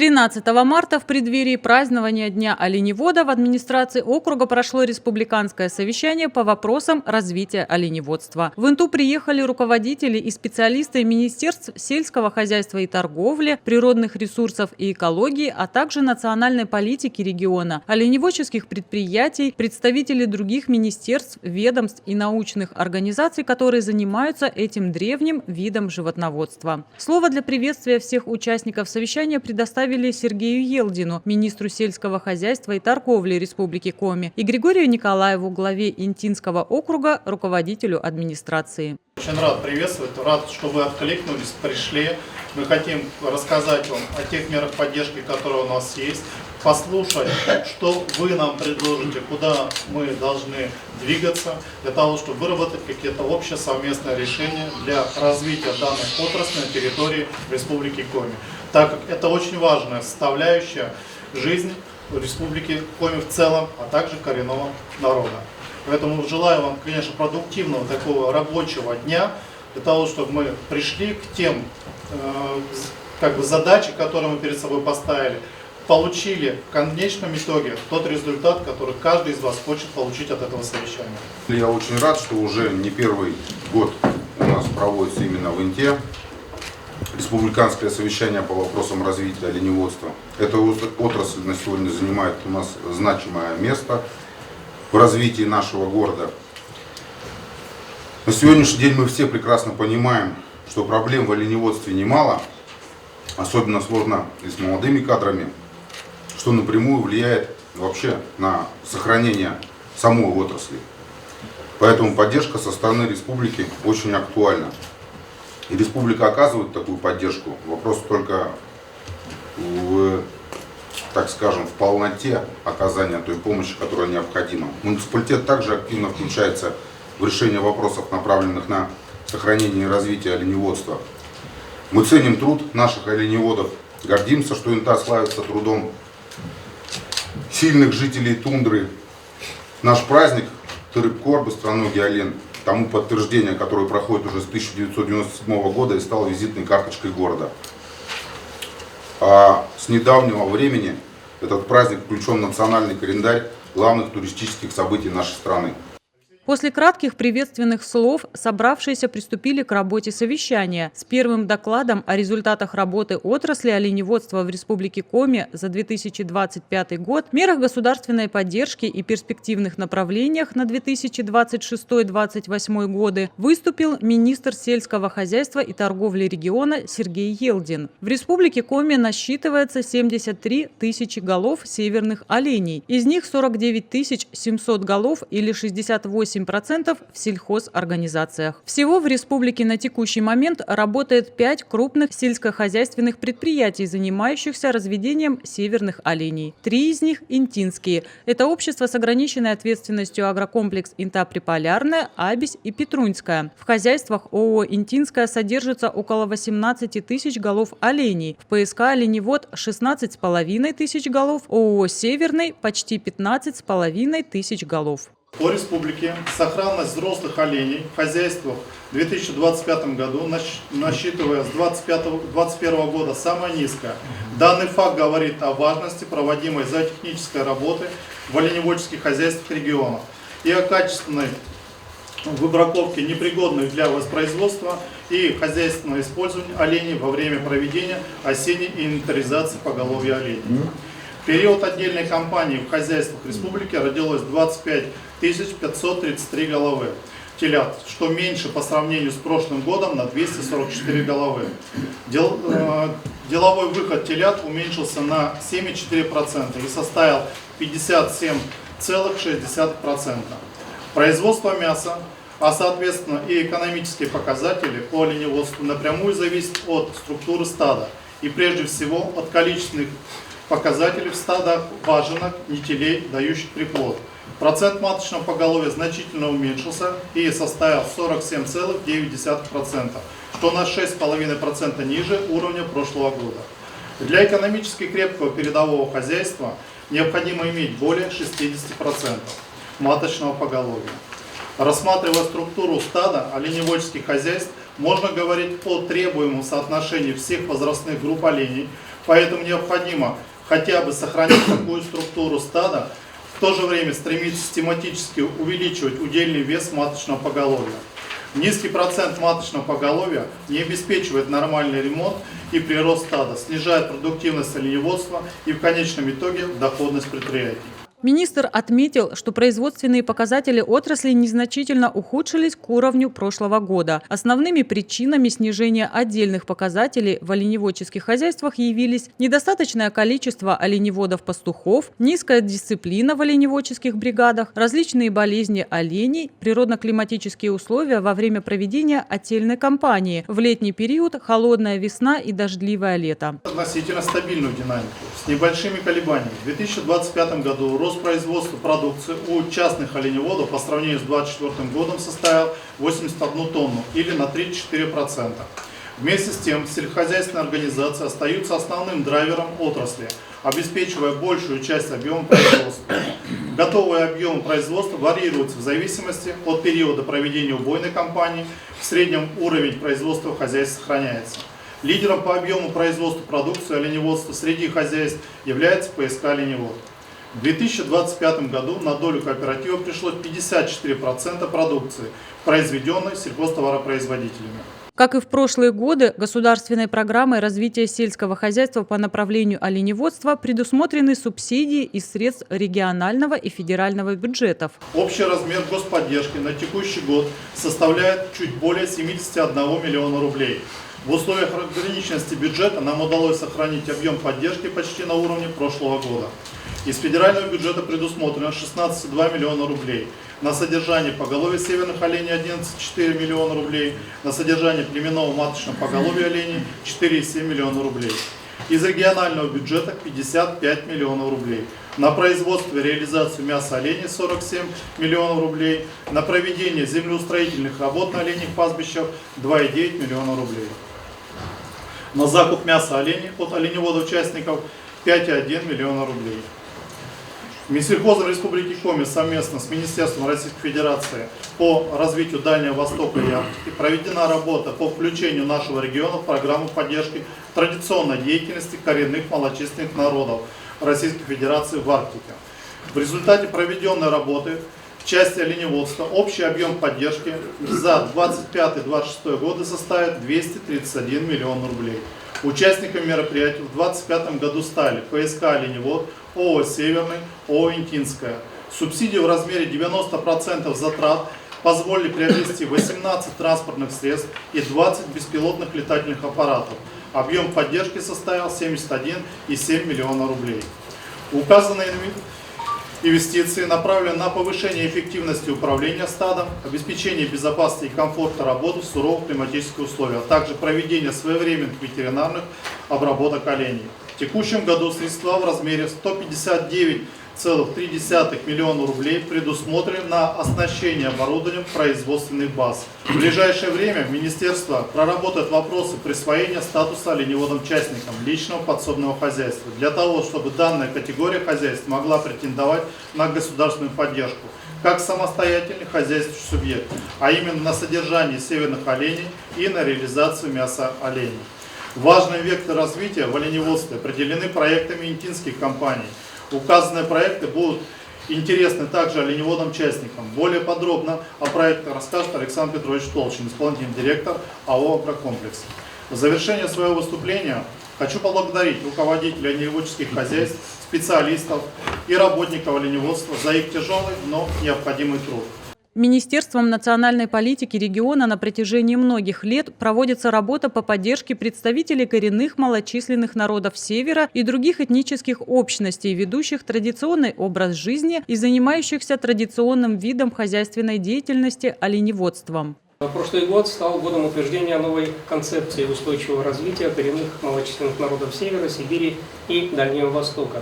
13 марта в преддверии празднования Дня оленевода в администрации округа прошло республиканское совещание по вопросам развития оленеводства. В Инту приехали руководители и специалисты министерств сельского хозяйства и торговли, природных ресурсов и экологии, а также национальной политики региона, оленеводческих предприятий, представители других министерств, ведомств и научных организаций, которые занимаются этим древним видом животноводства. Слово для приветствия всех участников совещания предоставили Сергею Елдину, министру сельского хозяйства и торговли Республики Коми, и Григорию Николаеву, главе Интинского округа, руководителю администрации. Очень рад приветствовать, рад, что вы откликнулись, пришли. Мы хотим рассказать вам о тех мерах поддержки, которые у нас есть, послушать, что вы нам предложите, куда мы должны двигаться, для того, чтобы выработать какие-то общие совместные решения для развития данных отраслей на территории Республики Коми. Так как это очень важная составляющая жизни Республики Коми в целом, а также коренного народа. Поэтому желаю вам, конечно, продуктивного такого рабочего дня, для того, чтобы мы пришли к тем задачам, которые мы перед собой поставили, получили в конечном итоге тот результат, который каждый из вас хочет получить от этого совещания. Я очень рад, что уже не первый год у нас проводится именно в Инте республиканское совещание по вопросам развития оленеводства. Эта отрасль на сегодня занимает у нас значимое место в развитии нашего города. На сегодняшний день мы все прекрасно понимаем, что проблем в оленеводстве немало, особенно сложно и с молодыми кадрами, что напрямую влияет вообще на сохранение самой отрасли. Поэтому поддержка со стороны республики очень актуальна. И республика оказывает такую поддержку. Вопрос только в полноте оказания той помощи, которая необходима. Муниципалитет также активно включается в решение вопросов, направленных на сохранение и развитие оленеводства. Мы ценим труд наших оленеводов, гордимся, что Инта славится трудом сильных жителей тундры. Наш праздник Тырык-Кор, быстроногий олень, тому подтверждение, которое проходит уже с 1997 года и стало визитной карточкой города. А с недавнего времени этот праздник включен в национальный календарь главных туристических событий нашей страны. После кратких приветственных слов собравшиеся приступили к работе совещания. С первым докладом о результатах работы отрасли оленеводства в Республике Коми за 2025 год, мерах государственной поддержки и перспективных направлениях на 2026-2028 годы выступил министр сельского хозяйства и торговли региона Сергей Елдин. В Республике Коми насчитывается 73 тысячи голов северных оленей. Из них 49 700 голов или 68% в сельхозорганизациях. Всего в республике на текущий момент работает 5 крупных сельскохозяйственных предприятий, занимающихся разведением северных оленей. 3 из них – интинские. Это общество с ограниченной ответственностью агрокомплекс Инта Приполярная, Абись и Петруньская. В хозяйствах ООО «Интинская» содержится около 18 тысяч голов оленей. В ПСК «Оленевод» 16,5 тысяч голов, ООО «Северный» почти 15,5 тысяч голов. По республике сохранность взрослых оленей в хозяйствах в 2025 году, насчитывая с 2021 года, самая низкая. Данный факт говорит о важности проводимой зоотехнической работы в оленеводческих хозяйствах региона и о качественной выбраковке непригодных для воспроизводства и хозяйственного использования оленей во время проведения осенней инвентаризации поголовья оленей. В период отдельной кампании в хозяйствах республики родилось 25 533 головы телят, что меньше по сравнению с прошлым годом на 244 головы. Деловой выход телят уменьшился на 7,4% и составил 57,6%. Производство мяса, а соответственно и экономические показатели по оленеводству напрямую зависят от структуры стада и прежде всего от количественных показателей в стадах важенок, нетелей, дающих приплод. Процент маточного поголовья значительно уменьшился и составил 47,9%, что на 6,5% ниже уровня прошлого года. Для экономически крепкого передового хозяйства необходимо иметь более 60% маточного поголовья. Рассматривая структуру стада оленеводческих хозяйств, можно говорить о требуемом соотношении всех возрастных групп оленей, поэтому необходимо хотя бы сохранить такую структуру стада, в то же время стремиться систематически увеличивать удельный вес маточного поголовья. Низкий процент маточного поголовья не обеспечивает нормальный ремонт и прирост стада, снижает продуктивность оленеводства и в конечном итоге доходность предприятий. Министр отметил, что производственные показатели отрасли незначительно ухудшились к уровню прошлого года. Основными причинами снижения отдельных показателей в оленеводческих хозяйствах явились недостаточное количество оленеводов-пастухов, низкая дисциплина в оленеводческих бригадах, различные болезни оленей, природно-климатические условия во время проведения отельной кампании, в летний период холодная весна и дождливое лето. Относительно стабильную динамику, с небольшими колебаниями. В 2025 году рост производства продукции у частных оленеводов по сравнению с 2024 годом составил 81 тонну или на 34%. Вместе с тем, сельскохозяйственные организации остаются основным драйвером отрасли, обеспечивая большую часть объема производства. Готовые объемы производства варьируются в зависимости от периода проведения убойной кампании, в среднем уровень производства хозяйств сохраняется. Лидером по объему производства продукции оленеводства среди хозяйств является ПСК «Оленевод». В 2025 году на долю кооператива пришлось 54% продукции, произведенной сельхозтоваропроизводителями. Как и в прошлые годы, государственной программой развития сельского хозяйства по направлению оленеводства предусмотрены субсидии из средств регионального и федерального бюджетов. Общий размер господдержки на текущий год составляет чуть более 71 миллиона рублей. В условиях ограниченности бюджета нам удалось сохранить объем поддержки почти на уровне прошлого года. Из федерального бюджета предусмотрено 16,2 миллиона рублей, на содержание поголовья северных оленей 11,4 миллиона рублей, на содержание племенного маточного поголовья оленей 4,7 миллиона рублей. Из регионального бюджета 55 миллионов рублей, на производство и реализацию мяса оленей 47 миллионов рублей, на проведение землеустроительных работ на оленьих пастбищах 2,9 миллиона рублей. На закуп мяса оленей от оленеводов-участников 5,1 миллиона рублей. Минсельхозом Республики Коми совместно с Министерством Российской Федерации по развитию Дальнего Востока и Арктики проведена работа по включению нашего региона в программу поддержки традиционной деятельности коренных малочисленных народов Российской Федерации в Арктике. В результате проведенной работы в части оленеводства общий объем поддержки за 2025-2026 годы составит 231 миллион рублей. Участниками мероприятия в 2025 году стали ПСК «Оленевод», ООО «Северный», ООО «Интинская». Субсидии в размере 90% затрат позволили приобрести 18 транспортных средств и 20 беспилотных летательных аппаратов. Объем поддержки составил 71,7 миллиона рублей. Указанные инвестиции направлены на повышение эффективности управления стадом, обеспечение безопасности и комфорта работы в суровых климатических условиях, а также проведение своевременных ветеринарных обработок оленей. В текущем году средства в размере 159,3 миллиона рублей предусмотрены на оснащение оборудованием производственных баз. В ближайшее время Министерство проработает вопросы присвоения статуса оленеводам-частникам личного подсобного хозяйства для того, чтобы данная категория хозяйств могла претендовать на государственную поддержку как самостоятельный хозяйственный субъект, а именно на содержание северных оленей и на реализацию мяса оленей. Важные векторы развития в оленеводстве определены проектами интинских компаний. Указанные проекты будут интересны также оленеводам-частникам. Более подробно о проектах расскажет Александр Петрович Толчин, исполнительный директор АО «Агрокомплекс». В завершение своего выступления хочу поблагодарить руководителей оленеводческих хозяйств, специалистов и работников оленеводства за их тяжелый, но необходимый труд. Министерством национальной политики региона на протяжении многих лет проводится работа по поддержке представителей коренных малочисленных народов Севера и других этнических общностей, ведущих традиционный образ жизни и занимающихся традиционным видом хозяйственной деятельности – оленеводством. Прошлый год стал годом утверждения новой концепции устойчивого развития коренных малочисленных народов Севера, Сибири и Дальнего Востока.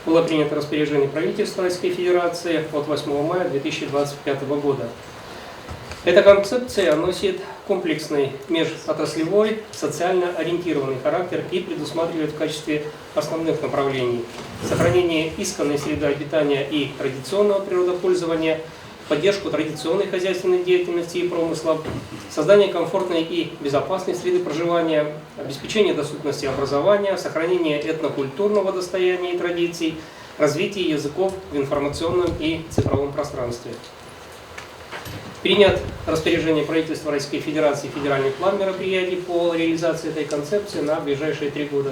Было принято распоряжение правительства Российской Федерации от 8 мая 2025 года. Эта концепция носит комплексный межотраслевой, социально ориентированный характер и предусматривает в качестве основных направлений сохранение исконной среды обитания и традиционного природопользования, поддержку традиционной хозяйственной деятельности и промысла, создание комфортной и безопасной среды проживания, обеспечение доступности образования, сохранение этнокультурного достояния и традиций, развитие языков в информационном и цифровом пространстве. Принят распоряжение правительства Российской Федерации федеральный план мероприятий по реализации этой концепции на ближайшие 3 года,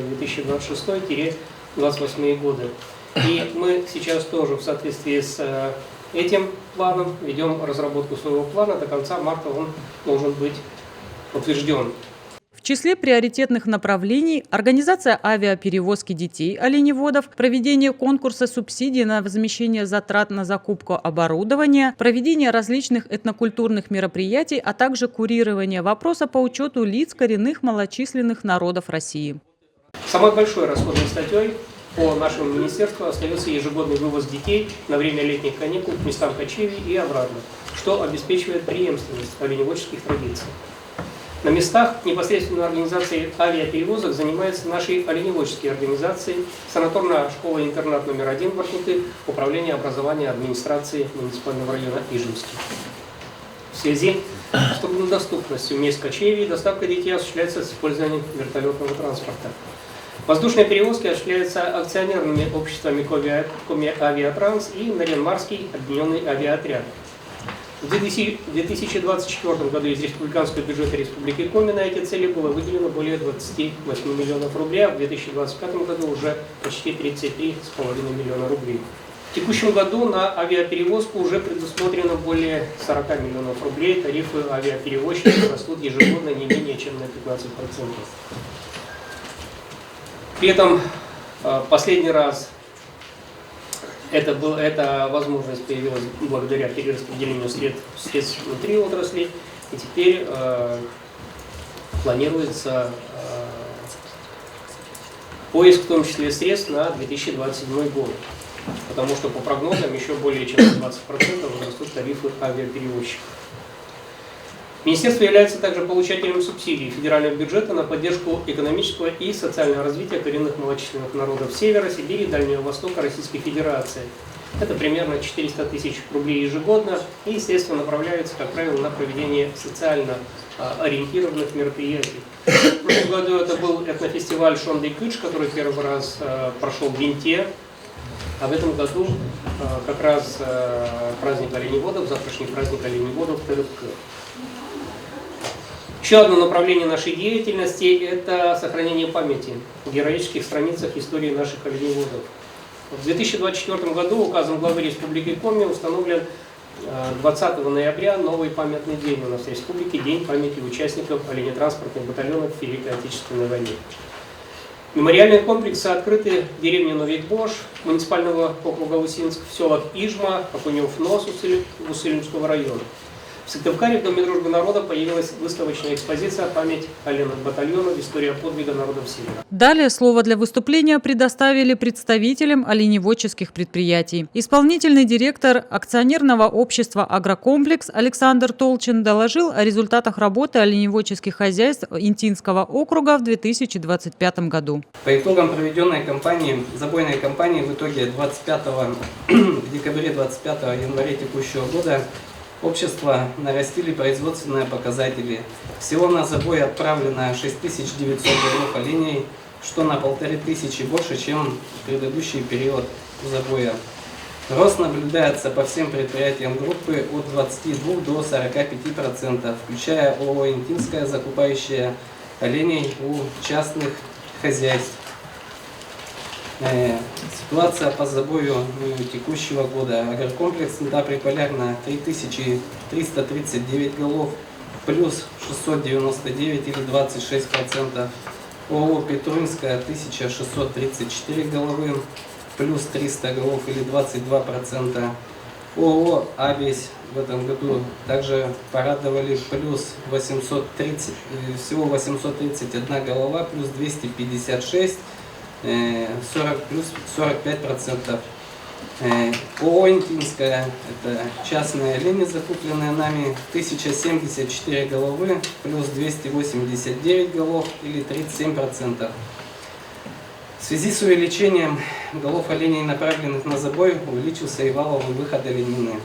2026-2028 годы. И мы сейчас тоже в соответствии с этим планом ведем разработку своего плана. До конца марта он должен быть утвержден. В числе приоритетных направлений – организация авиаперевозки детей оленеводов, проведение конкурса субсидий на возмещение затрат на закупку оборудования, проведение различных этнокультурных мероприятий, а также курирование вопроса по учету лиц коренных малочисленных народов России. Самой большой расходной статьей по нашему министерству остается ежегодный вывоз детей на время летних каникул к местам кочевий и обратно, что обеспечивает преемственность оленеводческих традиций. На местах непосредственно организацией авиаперевозок занимаются наши оленеводческие организации, санаторная школа-интернат номер 1 Воркуты, управление образования администрации муниципального района Ижевский. В связи с труднодоступностью мест кочевий доставка детей осуществляется с использованием вертолетного транспорта. Воздушные перевозки осуществляются акционерными обществами Коми Авиатранс и Нарьян-Марский объединенный авиаотряд. В 2024 году из республиканского бюджета Республики Коми на эти цели было выделено более 28 миллионов рублей, а в 2025 году уже почти 33,5 миллиона рублей. В текущем году на авиаперевозку уже предусмотрено более 40 миллионов рублей. Тарифы авиаперевозчиков растут ежегодно не менее чем на 15%. При этом последний раз эта возможность появилась благодаря перераспределению средств внутри отрасли, и теперь планируется поиск в том числе средств на 2027 год, потому что по прогнозам еще более чем на 20% возрастут тарифы авиаперевозчиков. Министерство является также получателем субсидий федерального бюджета на поддержку экономического и социального развития коренных малочисленных народов Севера, Сибири и Дальнего Востока Российской Федерации. Это примерно 400 тысяч рублей ежегодно, и средства направляются, как правило, на проведение социально ориентированных мероприятий. В прошлом году это был этнофестиваль Шонды Кыч, который первый раз прошел в Винте, а в этом году как раз праздник оленеводов, завтрашний праздник оленеводов в ТРК. Еще одно направление нашей деятельности – это сохранение памяти в героических страницах истории наших оленеводов. В 2024 году указом главы Республики Коми установлен 20 ноября новый памятный день у нас в Республике – День памяти участников оленетранспортных батальонов в Великой Отечественной войне. Мемориальные комплексы открыты в деревне Новик-Бош, муниципального округа Усинск, в селах Ижма, Окунев-Нос Усыльнского района. В Сыктывкаре в Доме дружбы народов появилась выставочная экспозиция «Память оленных батальонов. История подвига народов Севера». Далее слово для выступления предоставили представителям оленеводческих предприятий. Исполнительный директор акционерного общества «Агрокомплекс» Александр Толчин доложил о результатах работы оленеводческих хозяйств Интинского округа в 2025 году. По итогам проведенной забойной кампании в итоге в декабре 25 января текущего года общества нарастили производственные показатели. Всего на забой отправлено 6900 голов оленей, что на 1500 больше, чем в предыдущий период забоя. Рост наблюдается по всем предприятиям группы от 22 до 45%, включая ООО «Интинская», закупающая оленей у частных хозяйств. Ситуация по забою текущего года. Агрокомплекс Приполярна 3339 голов, плюс 699 или 26%. ООО «Петрунская» 1634 головы, плюс 300 голов или 22%. ООО «Абесь» в этом году также порадовали, плюс 830, всего 831 голова, плюс 256. 45%. ООО «Интинская» – это частные олени, закупленные нами, 1074 головы, плюс 289 голов или 37%. В связи с увеличением голов оленей, направленных на забой, увеличился и валовый выход оленины.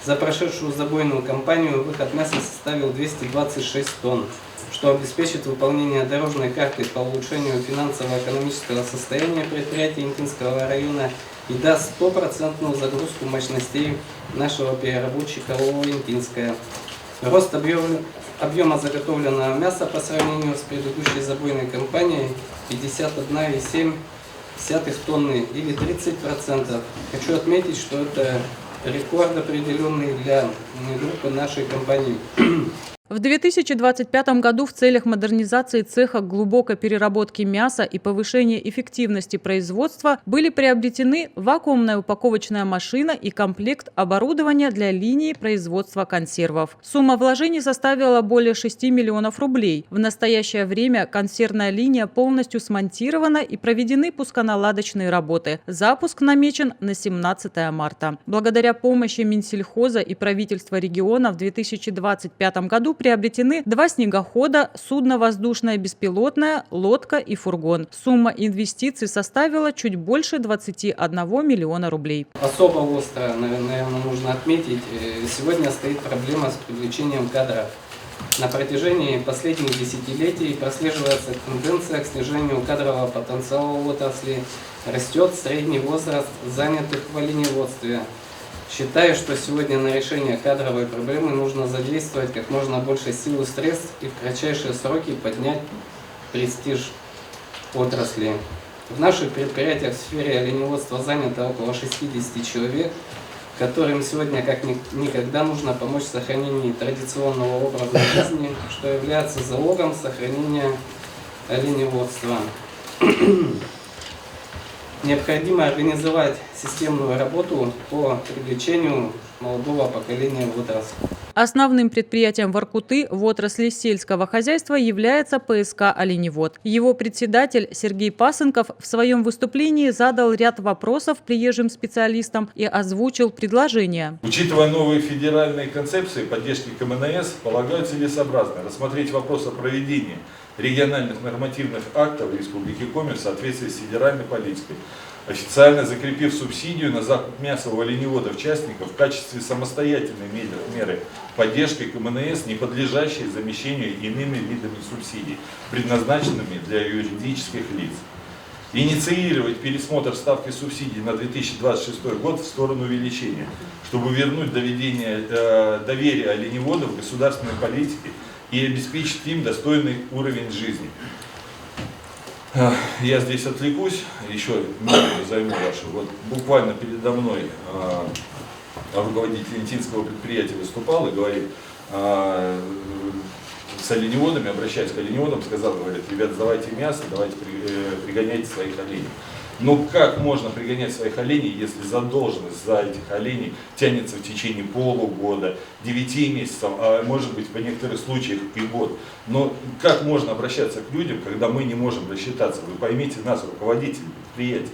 За прошедшую забойную кампанию выход мяса составил 226 тонн, что обеспечит выполнение дорожной карты по улучшению финансово-экономического состояния предприятия Интинского района и даст стопроцентную загрузку мощностей нашего переработчика ООО «Интинская». Рост объема заготовленного мяса по сравнению с предыдущей забойной кампанией 51,7 тонны или 30%. Хочу отметить, что это рекорд определенный для группы нашей компании. В 2025 году в целях модернизации цеха глубокой переработки мяса и повышения эффективности производства были приобретены вакуумная упаковочная машина и комплект оборудования для линии производства консервов. Сумма вложений составила более 6 миллионов рублей. В настоящее время консервная линия полностью смонтирована и проведены пусконаладочные работы. Запуск намечен на 17 марта. Благодаря помощи Минсельхоза и правительства региона в 2025 году приобретены 2 снегохода, судно воздушное беспилотное, лодка и фургон. Сумма инвестиций составила чуть больше 21 миллиона рублей. Особо остро, наверное, нужно отметить, сегодня стоит проблема с привлечением кадров. На протяжении последних десятилетий прослеживается тенденция к снижению кадрового потенциала в отрасли. Растет средний возраст занятых в оленеводстве. Считаю, что сегодня на решение кадровой проблемы нужно задействовать как можно больше сил и средств и в кратчайшие сроки поднять престиж отрасли. В наших предприятиях в сфере оленеводства занято около 60 человек, которым сегодня как никогда нужно помочь в сохранении традиционного образа жизни, что является залогом сохранения оленеводства. Необходимо организовать системную работу по привлечению молодого поколения в отрасль. Основным предприятием Воркуты в отрасли сельского хозяйства является ПСК «Оленевод». Его председатель Сергей Пасынков в своем выступлении задал ряд вопросов приезжим специалистам и озвучил предложения. Учитывая новые федеральные концепции поддержки КМНС, полагаю целесообразно рассмотреть вопрос о проведении региональных нормативных актов Республики Коми в соответствии с федеральной политикой, официально закрепив субсидию на закуп мяса у оленеводов-частников в качестве самостоятельной меры поддержки КМНС, не подлежащей замещению иными видами субсидий, предназначенными для юридических лиц. Инициировать пересмотр ставки субсидий на 2026 год в сторону увеличения, чтобы вернуть доверие оленеводов в государственной политике и обеспечить им достойный уровень жизни. Я здесь отвлекусь, еще минуту займу вашу. Вот буквально передо мной руководитель интинского предприятия выступал и говорит с оленеводами, обращаясь к оленеводам, сказал, говорит, ребят, сдавайте мясо, давайте пригоняйте своих оленей. Но как можно пригонять своих оленей, если задолженность за этих оленей тянется в течение полугода, 9 месяцев, а может быть в некоторых случаях и год? Но как можно обращаться к людям, когда мы не можем рассчитаться? Вы поймите нас, руководители предприятий.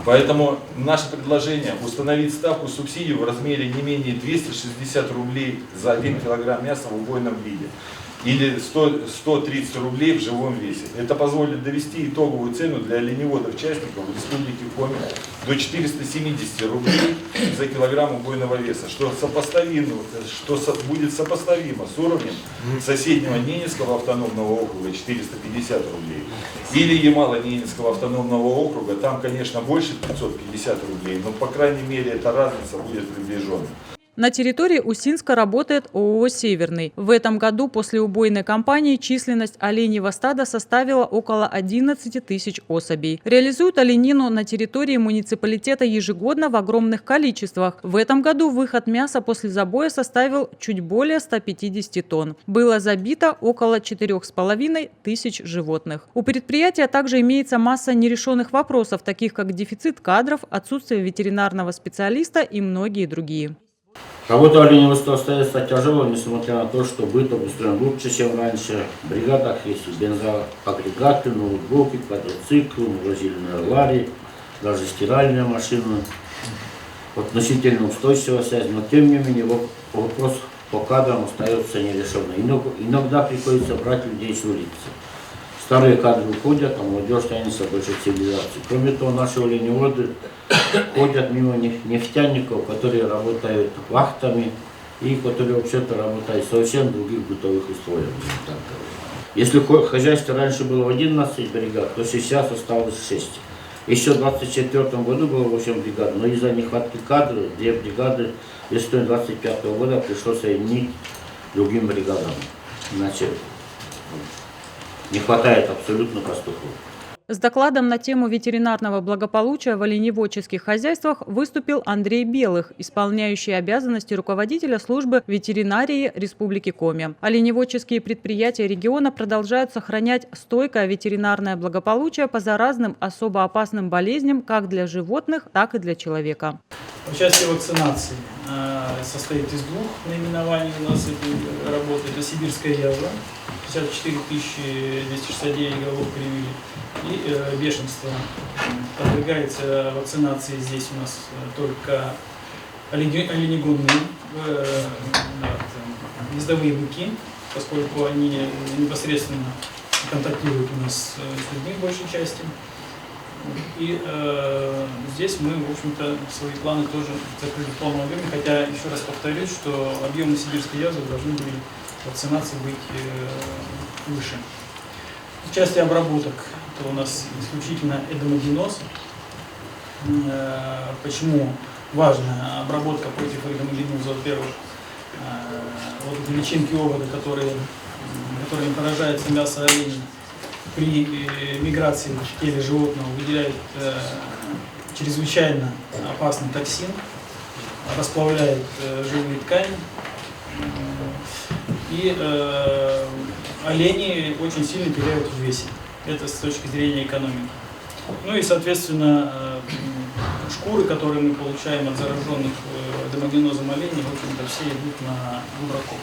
Поэтому наше предложение установить ставку субсидий в размере не менее 260 рублей за 1 килограмм мяса в убойном виде или 130 рублей в живом весе. Это позволит довести итоговую цену для оленеводов-частников в Республике Коми до 470 рублей за килограмм убойного веса, что будет сопоставимо с уровнем соседнего Ненецкого автономного округа 450 рублей или Ямало-Ненецкого автономного округа, там, конечно, больше 550 рублей, но, по крайней мере, эта разница будет приближенной. На территории Усинска работает ООО «Северный». В этом году после убойной кампании численность оленьего стада составила около 11 тысяч особей. Реализуют оленину на территории муниципалитета ежегодно в огромных количествах. В этом году выход мяса после забоя составил чуть более 150 тонн. Было забито около 4,5 тысяч животных. У предприятия также имеется масса нерешенных вопросов, таких как дефицит кадров, отсутствие ветеринарного специалиста и многие другие. Работа оленеводства остается тяжелой, несмотря на то, что быт обустроен лучше, чем раньше. В бригадах есть бензоагрегаты, ноутбуки, квадроциклы, морозильные лари, даже стиральные машины. Относительно устойчивая связь, но тем не менее вопрос по кадрам остается нерешенным. Иногда приходится брать людей с улицы. Старые кадры уходят, а молодежь тянется к большой цивилизации. Кроме того, наши оленеводы ходят мимо нефтяников, которые работают вахтами и которые вообще-то работают в совсем других бытовых условиях. Если хозяйство раньше было 11 бригад, то сейчас осталось 6. Еще в 2024 году было 8 бригад, но из-за нехватки кадров 2 бригады весной 2025 года пришлось соединить другим бригадам. Иначе не хватает абсолютно пастухов. С докладом на тему ветеринарного благополучия в оленеводческих хозяйствах выступил Андрей Белых, исполняющий обязанности руководителя службы ветеринарии Республики Коми. Оленеводческие предприятия региона продолжают сохранять стойкое ветеринарное благополучие по заразным особо опасным болезням как для животных, так и для человека. Участие в вакцинации состоит из 2 наименований у нас этой работы. Это сибирская язва, 54 269 голов привили, и бешенство. Подвергается вакцинации здесь у нас только оленегонные, ездовые быки, поскольку они непосредственно контактируют у нас с людьми в большей части. И здесь мы, в общем-то, свои планы тоже закрыли в полном объеме, хотя, еще раз повторюсь, что объемы сибирской язвы должны были вакцинации быть выше. В части обработок это у нас исключительно эдемогеноз. Почему важна обработка против эдемогеноза? Во-первых, вот эти личинки овода, которыми поражается мясо оленей, при миграции в теле животного выделяет чрезвычайно опасный токсин, расплавляет живые ткани, и олени очень сильно теряют в весе. Это с точки зрения экономики. Ну и, соответственно, шкуры, которые мы получаем от зараженных эдемогенозом оленей, в общем-то, все идут на выбраков.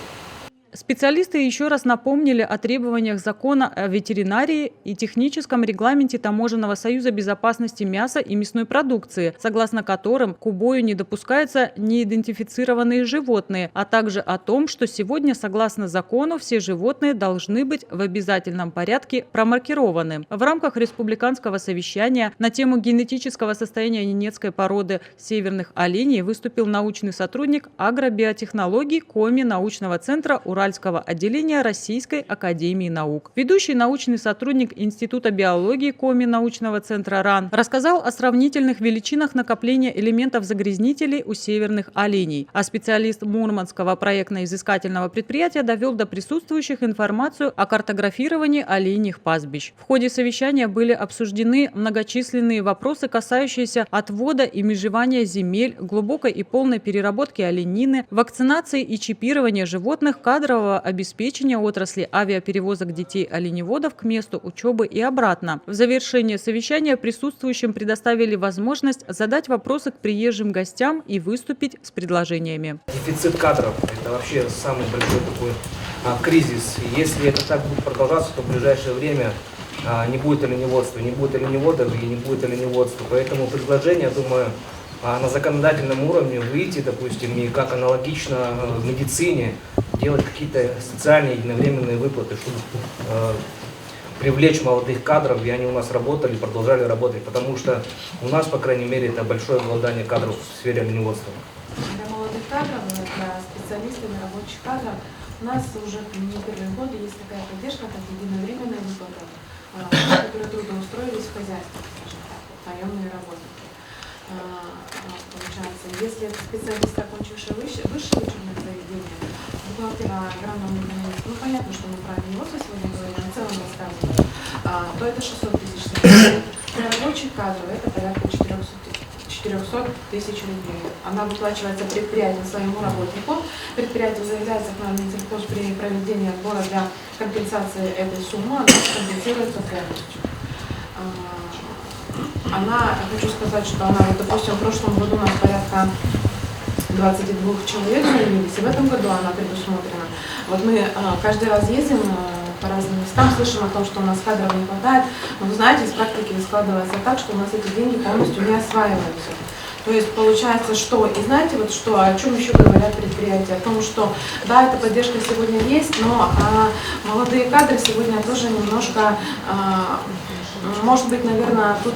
Специалисты еще раз напомнили о требованиях закона о ветеринарии и техническом регламенте Таможенного союза безопасности мяса и мясной продукции, согласно которым к убою не допускаются неидентифицированные животные, а также о том, что сегодня, согласно закону, все животные должны быть в обязательном порядке промаркированы. В рамках республиканского совещания на тему генетического состояния ненецкой породы северных оленей выступил научный сотрудник агробиотехнологий Коми научного центра Уральского отделения Российской академии наук. Ведущий научный сотрудник Института биологии Коми научного центра РАН рассказал о сравнительных величинах накопления элементов загрязнителей у северных оленей, а специалист Мурманского проектно-изыскательного предприятия довел до присутствующих информацию о картографировании оленьих пастбищ. В ходе совещания были обсуждены многочисленные вопросы, касающиеся отвода и межевания земель, глубокой и полной переработки оленины, вакцинации и чипирования животных, кадрового обеспечения отрасли авиаперевозок детей-оленеводов к месту учебы и обратно. В завершение совещания присутствующим предоставили возможность задать вопросы к приезжим гостям и выступить с предложениями. Дефицит кадров – это вообще самый большой такой кризис. Если это так будет продолжаться, то в ближайшее время не будет оленеводства, не будет оленеводов и не будет оленеводства. Поэтому предложение, думаю, на законодательном уровне выйти, допустим, и как аналогично в медицине делать какие-то социальные единовременные выплаты, чтобы привлечь молодых кадров, и они у нас работали, продолжали работать, потому что у нас, по крайней мере, это большое голодание кадров в сфере оленеводства. Для молодых кадров, для специалистов и рабочих кадров у нас уже не первые годы есть такая поддержка, как единовременная выплата, которые трудоустроились в хозяйстве, скажем так, наемные работники. Получается, если это специалист, окончивший высшее учебное заведение, бухгалтера, агрономы, ну понятно, что мы про оленеводство сегодня говорим, в целом рассказываем, то это 600 тысяч рублей. Для рабочих кадров это порядка 400 тысяч рублей. Она выплачивается предприятием своему работнику. Предприятие заявляется к нам в Минсельхоз при проведении отбора для компенсации этой суммы, она компенсируется полностью. Хочу сказать, что она, вот, допустим, в прошлом году у нас порядка 22 человек заявились, и в этом году она предусмотрена. Вот мы каждый раз ездим по разным местам, слышим о том, что у нас кадров не хватает, но вы знаете, из практики складывается так, что у нас эти деньги полностью не осваиваются. То есть получается, что, и знаете, вот что, о чем еще говорят предприятия, о том, что да, эта поддержка сегодня есть, но молодые кадры сегодня тоже немножко, может быть, наверное, тут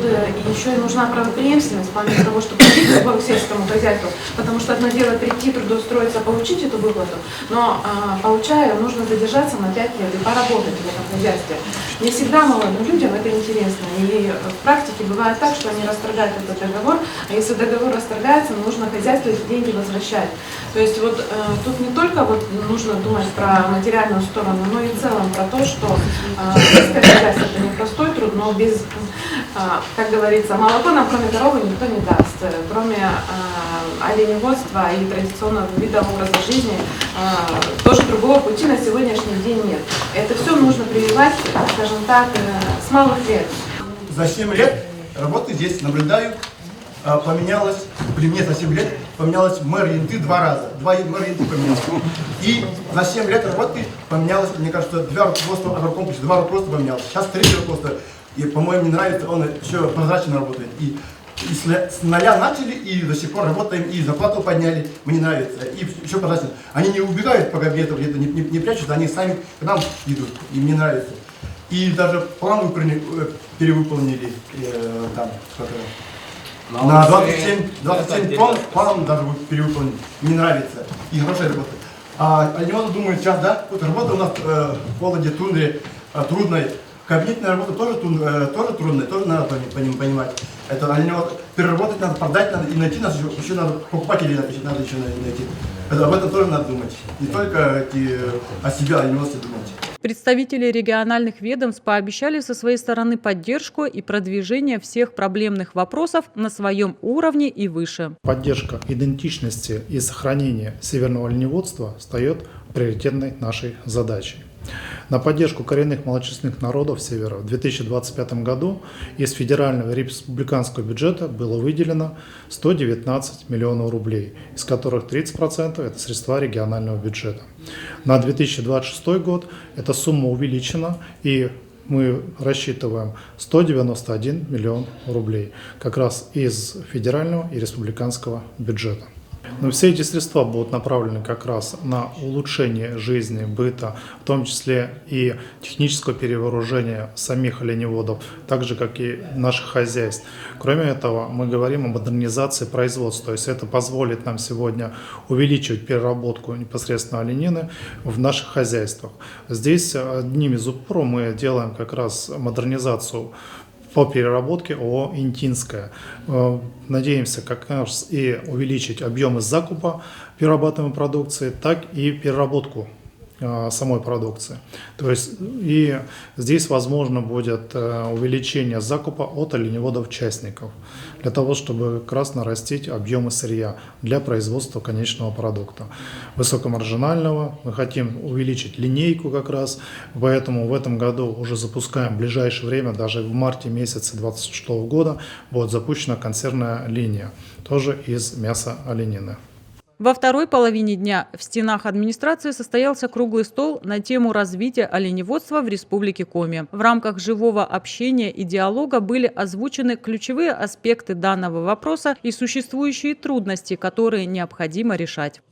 еще и нужна правопреемственность в плане того, чтобы прийти к сельскому хозяйству, потому что одно дело прийти, трудоустроиться, получить эту выплату, но получая, нужно задержаться на 5 лет и поработать в этом хозяйстве. Не всегда молодым людям это интересно, и в практике бывает так, что они расторгают этот договор, а если договор расторгается, нужно хозяйству эти деньги возвращать. То есть вот тут не только вот нужно думать про материальную сторону, но и в целом про то, что сельское хозяйство это не простой труд, но без, как говорится, молоко нам кроме коровы никто не даст. Кроме оленеводства и традиционного вида образа жизни, тоже другого пути на сегодняшний день нет. Это все нужно прививать, скажем так, с малых лет. За 7 лет работы здесь наблюдаю, поменялось, при мне за 7 лет поменялось мэр Янты 2 раза. 2 мэра Янты поменялось. И за 7 лет работы поменялось, мне кажется, 2 руководства агрокомплекса, 2 руководства поменялось. Сейчас 3 руководства. И, по-моему, мне нравится, он еще прозрачно работает. И с нуля начали, и до сих пор работаем, и зарплату подняли, мне нравится. И еще прозрачно. Они не убегают по кабинету, где-то не прячутся, они сами к нам идут, и мне нравится. И даже план перевыполнили там, на 27 тонн план даже перевыполнен. Мне нравится. И хорошая работа. А оленеводы думают, сейчас, да, вот работа у нас в холоде, тундре, трудной. Кабинетная работа тоже трудная, тоже надо понимать. Это оленевод переработать надо, продать надо, и найти нас еще надо, покупателей надо еще найти. Об этом тоже надо думать. Не только о себе, оленеводстве думать. Представители региональных ведомств пообещали со своей стороны поддержку и продвижение всех проблемных вопросов на своем уровне и выше. Поддержка идентичности и сохранения северного оленеводства встает приоритетной нашей задачей. На поддержку коренных малочисленных народов Севера в 2025 году из федерального и республиканского бюджета было выделено 119 миллионов рублей, из которых 30% это средства регионального бюджета. На 2026 год эта сумма увеличена, и мы рассчитываем 191 миллион рублей как раз из федерального и республиканского бюджета. Но все эти средства будут направлены как раз на улучшение жизни, быта, в том числе и технического перевооружения самих оленеводов, так же, как и наших хозяйств. Кроме этого, мы говорим о модернизации производства, то есть это позволит нам сегодня увеличивать переработку непосредственно оленины в наших хозяйствах. Здесь одним из упоров мы делаем как раз модернизацию по переработке ООО «Интинская». Надеемся как раз и увеличить объемы закупа перерабатываемой продукции, так и переработку самой продукции. То есть и здесь возможно будет увеличение закупа от оленеводов-частников для того, чтобы как раз нарастить объемы сырья для производства конечного продукта. Высокомаржинального мы хотим увеличить линейку как раз, поэтому в этом году уже запускаем в ближайшее время, даже в марте месяце 2026 года будет запущена консервная линия, тоже из мяса оленины. Во второй половине дня в стенах администрации состоялся круглый стол на тему развития оленеводства в Республике Коми. В рамках живого общения и диалога были озвучены ключевые аспекты данного вопроса и существующие трудности, которые необходимо решать.